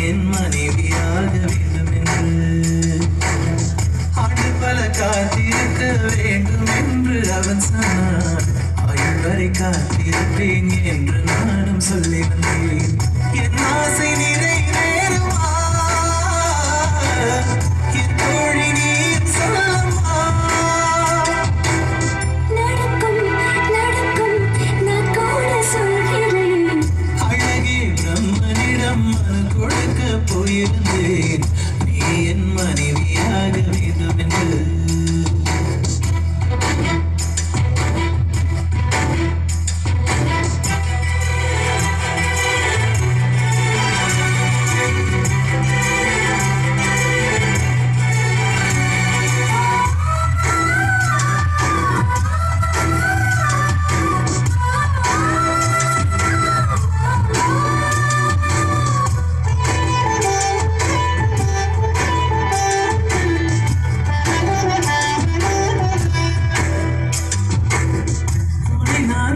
என் மனைவியாக வேண்டும் என்று ஆண்டு பல காத்திருக்க வேண்டும் என்று அவன் சொன்னான். ஆயுள் வரை காத்திருப்பேன் என்று நானும் சொல்லி வந்தேன். என் ஆசை நிறைவேறுமா என் தோழி நீர் சொல்லம்மா. நடக்கும் நடக்கும் நான் கூட சொல்கிறேன். அழகே பிரம்மனிடம் மனு கொடுக்க போயிருந்தேன். நீ என் மனைவியாக வேண்டும் என்று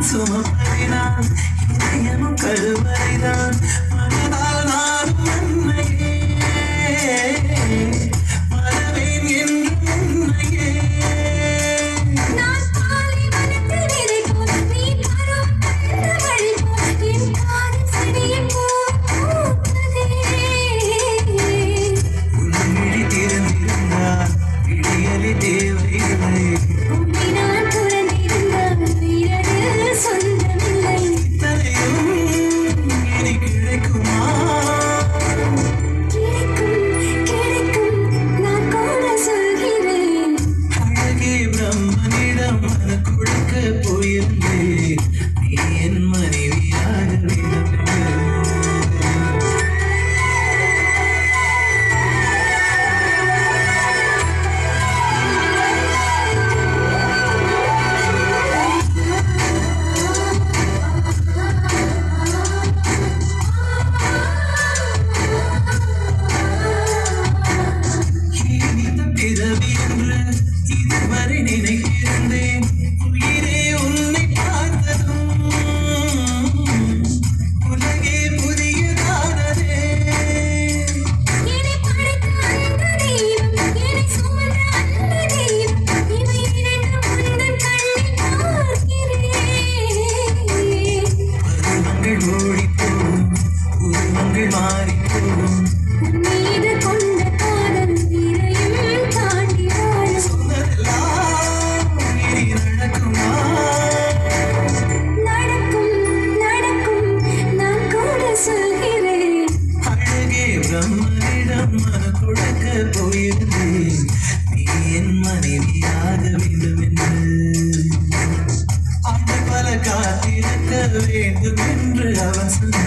சுமப்பதினான் இதயமும் கருவறைதான். மனதால் நானும் உன்னையே மறவேன் என்று உன்னையே. நான் பாலைவனத்தில் விதை போல் நீ தரும் அந்த வழி போல் என் காதல் செடியின் பூத்ததே. உன் விழி திறந்திருந்தால் விடியலை தேவையில்லை. உன்னை நான் துறந்திருந்தால் இரவு சொந்தமில்லை. இத்தனையும் இனி கிடைக்குமா? கிடைக்கும் கிடைக்கும் நான் கூட சொல்கிறேன். அழகே பிரம்மனிடம் மனு கொடுக்க போயிருந்தேன். நீ என் மனைவியாக வேண்டும் என்று இந்த பிறவி என்று இதுவரை நினைத்திருந்தேன். உயிரே உன்னை பார்த்ததும் உலகே புதியதானதே. என்னை படைத்த அந்த தெய்வம், என்னை சுமந்த அந்த தெய்வம், இவை இரண்டும் உந்தன் கண்ணில் பார்க்கிறேன். பருவங்கள் ஓடிப்போம், உருவங்கள் மாறிப்போம். உன் மீது கொண்ட காதல் இதையும் தாண்டி வாழும். சொன்னதெல்லாம் இனி நடக்குமா? நடக்கும் நடக்கும் நான் கூட சொல்கிறேன். அழகே பிரம்மனிடம் மனு கொடுக்க போயிருந்தேன். நீ என் மனைவியாக வேண்டும் என்று ஆண்டு பல காத்திருக்க வேண்டும் என்று அவன் சொன்னான்.